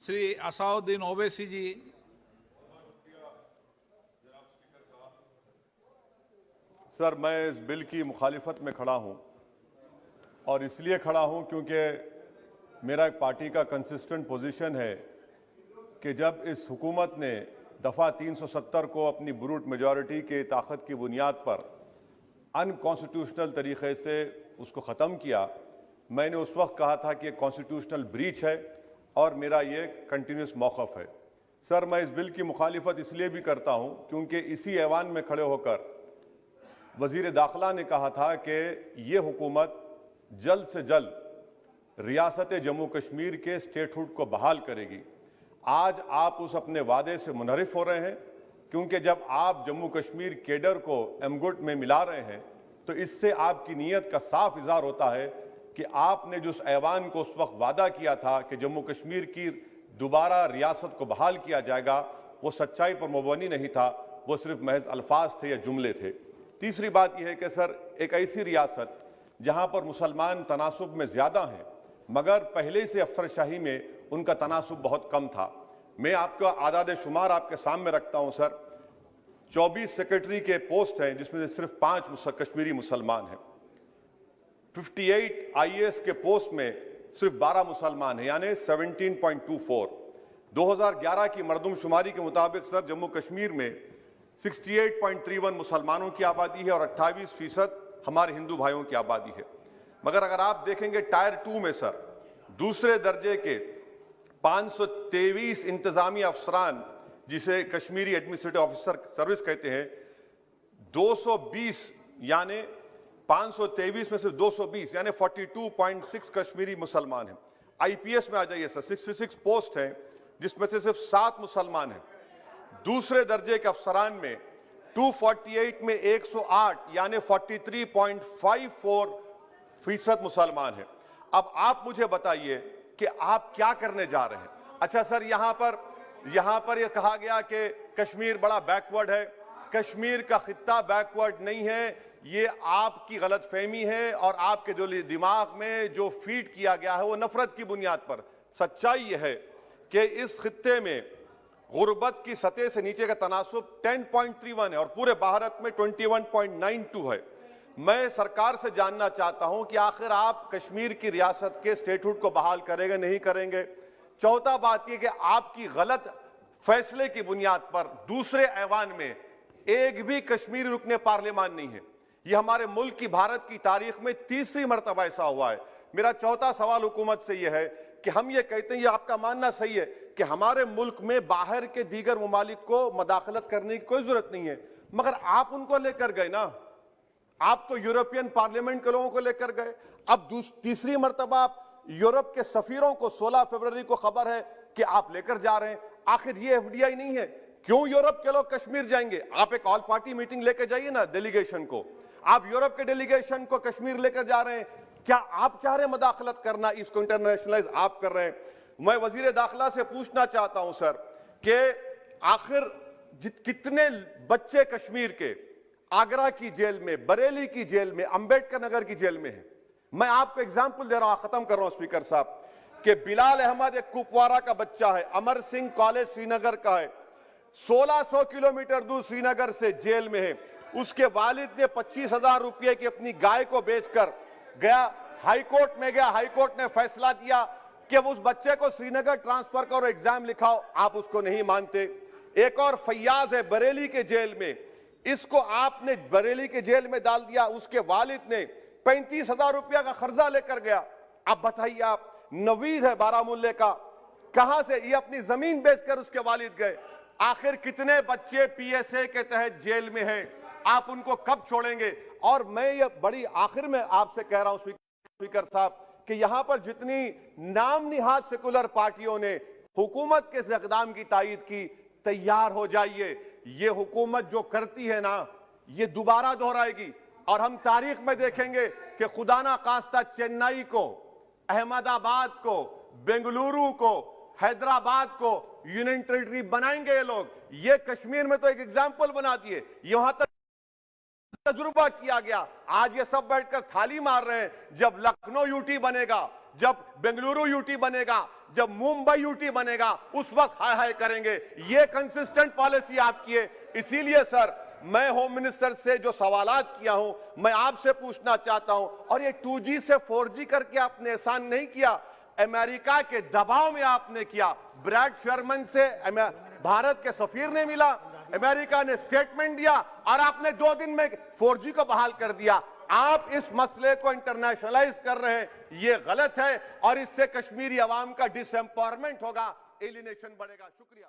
श्री असाउद्दीन ओवैसी जी। Sir, मैं इस bill की मुखालिफत में खड़ा हूं और इसलिए खड़ा हूं क्योंकि मेरा एक पार्टी का कंसिस्टेंट पोजीशन है कि जब इस हुकूमत ने दफ़ा 370 को अपनी ब्रूट मेजॉरिटी के ताकत की बुनियाद पर अनकॉन्स्टिट्यूशनल तरीके से उसको ख़त्म किया, मैंने उस वक्त कहा था कि ये कॉन्स्टिट्यूशनल ब्रीच है और मेरा ये कंटिन्यूस मौक़िफ़ है। सर, मैं इस बिल की मुखालिफत इसलिए भी करता हूं क्योंकि इसी ऐवान में खड़े होकर वज़ीर दाखिला ने कहा था कि ये हुकूमत जल्द से जल्द रियासत जम्मू कश्मीर के स्टेटहुड को बहाल करेगी। आज आप उस अपने वादे से मुनहरिफ हो रहे हैं क्योंकि जब आप जम्मू कश्मीर केडर को एमगुट में मिला रहे हैं तो इससे आपकी नीयत का साफ इज़हार होता है कि आपने जो उस ऐवान को उस वक्त वादा किया था कि जम्मू कश्मीर की दोबारा रियासत को बहाल किया जाएगा, वो सच्चाई पर मबनी नहीं था, वो सिर्फ महज अल्फाज थे या जुमले थे। तीसरी बात यह है कि सर, एक ऐसी रियासत जहां पर मुसलमान तनासुब में ज़्यादा हैं मगर पहले से अफसरशाही में उनका तनासुब बहुत कम था। मैं आपका आदाद शुमार आपके सामने रखता हूं सर। 24 सेक्रेटरी के पोस्ट हैं जिसमें से सिर्फ 5 कश्मीरी मुसलमान हैं। 58 IAS के पोस्ट में सिर्फ 12 मुसलमान हैं, यानी 17.24। 2011 की मरदमशुमारी के मुताबिक सर जम्मू कश्मीर में 68.31 मुसलमानों की आबादी है और 28% हमारे हिंदू भाइयों की आबादी है। मगर अगर आप देखेंगे टायर 2 में सर दूसरे दर्जे के 523 इंतजामी अफसरान, जिसे कश्मीरी एडमिनिस्ट्रेटिव ऑफिसर सर्विस कहते हैं, 220 यानी 523 में से 220 यानी 42.6 कश्मीरी मुसलमान हैं। IPS में आ जाइए सर, 66 पोस्ट हैं जिसमें से सिर्फ 7 मुसलमान हैं। दूसरे दर्जे के अफसरान में 248 में 108 यानी 43.54% मुसलमान हैं। अब आप मुझे बताइए कि आप क्या करने जा रहे हैं। अच्छा सर, यहां पर यह कहा गया कि कश्मीर बड़ा बैकवर्ड है। कश्मीर का खित्ता बैकवर्ड नहीं है, ये आपकी गलतफहमी है और आपके जो दिमाग में जो फीड किया गया है वो नफरत की बुनियाद पर। सच्चाई यह है कि इस खित्ते में गुर्बत की सतह से नीचे का तनासुब 10.31 है और पूरे भारत में 21.92 है। मैं सरकार से जानना चाहता हूं कि आखिर आप कश्मीर की रियासत के स्टेटहुड को बहाल करेंगे, नहीं करेंगे। चौथा बात यह कि आपकी गलत फैसले की बुनियाद पर दूसरे ऐवान में एक भी कश्मीरी रुकने पार्लियामान नहीं है। यह हमारे मुल्क की, भारत की तारीख में तीसरी मरतबा ऐसा हुआ है। मेरा चौथा सवाल हुकूमत से यह है कि हम ये कहते हैं, ये आपका मानना सही है कि हमारे मुल्क में बाहर के दीगर ममालिक को मदाखलत करने की कोई जरूरत नहीं है, मगर आप उनको लेकर गए ना, आप तो यूरोपियन पार्लियामेंट के लोगों को लेकर गए। अब तीसरी मरतबा आप यूरोप के सफीरों को 16 फरवरी को खबर है कि आप लेकर जा रहे हैं। आखिर ये FDI नहीं है, क्यों यूरोप के लोग कश्मीर जाएंगे? आप एक ऑल पार्टी मीटिंग लेकर जाइए ना डेलीगेशन को। आप यूरोप के डेलीगेशन को कश्मीर लेकर जा रहे हैं, क्या आप चाह रहे हैं मदाखलत करना? इसको इंटरनेशनलाइज आप कर रहे हैं। मैं वजीर दाखिला से पूछना चाहता हूं सर कि आखिर कितने बच्चे कश्मीर के आगरा की जेल में, बरेली की जेल में, अंबेडकर नगर की जेल में हैं? मैं आपको एग्जाम्पल दे रहा हूं, खत्म कर रहा हूं स्पीकर साहब, कि बिलाल अहमद एक कुपवारा का बच्चा है, अमर सिंह कॉलेज श्रीनगर का है, 1600 किलोमीटर दूर श्रीनगर से जेल में है। उसके वालिद ने 25,000 रुपये की अपनी गाय को बेचकर गया, हाईकोर्ट में गया, हाईकोर्ट ने फैसला दिया कि उस बच्चे को श्रीनगर ट्रांसफर करो, एग्जाम लिखाओ, आप उसको नहीं मानते। एक और फैयाज है बरेली के जेल में, इसको आपने बरेली के जेल में डाल दिया। उसके वालिद ने 35,000 रुपया का कर्जा लेकर गया। अब बताइए आप, नवीद है बारामुल्ले का, कहां से ये अपनी जमीन बेचकर उसके वालिद गए। आखिर कितने बच्चे PSA के तहत जेल में हैं, आप उनको कब छोड़ेंगे? और मैं ये बड़ी आखिर में आपसे कह रहा हूं स्पीकर साहब कि यहां पर जितनी नाम निहाद सेकुलर पार्टियों ने हुकूमत के इस इक़दाम की तायीद की, तैयार हो जाइए। ये हुकूमत जो करती है ना, ये दोबारा दोहराएगी और हम तारीख में देखेंगे कि खुदा ना खास्ता चेन्नई को, अहमदाबाद को, बेंगलुरु को, हैदराबाद को यूनियन टेरिटरी बनाएंगे ये लोग। ये कश्मीर में तो एक एग्जाम्पल बना दिए, यहां तक तजुर्बा किया गया। आज ये सब बैठकर थाली मार रहे हैं, जब लखनऊ UT बनेगा, جب بنگلورو یوٹی بنے گا، جب ممبئی یوٹی بنے گا، اس وقت ہائے ہائے کریں گے۔ یہ کنسسٹنٹ پالیسی آپ کی ہے۔ اسی لیے سر میں ہوم منسٹر سے جو سوالات کیا ہوں، میں آپ سے پوچھنا چاہتا ہوں، اور یہ 2G سے 4G کر کے آپ نے احسان نہیں کیا، امریکہ کے دباؤ میں آپ نے کیا۔ بریڈ شرمن سے بھارت کے سفیر نے ملا، امریکہ نے سٹیٹمنٹ دیا، اور آپ نے 2 دن میں 4G کو بحال کر دیا۔ آپ اس مسئلے کو انٹرنیشنلائز کر رہے ہیں، یہ غلط ہے، اور اس سے کشمیری عوام کا ڈس ایمپاورمنٹ ہوگا، ایلینیشن بڑھے گا۔ شکریہ۔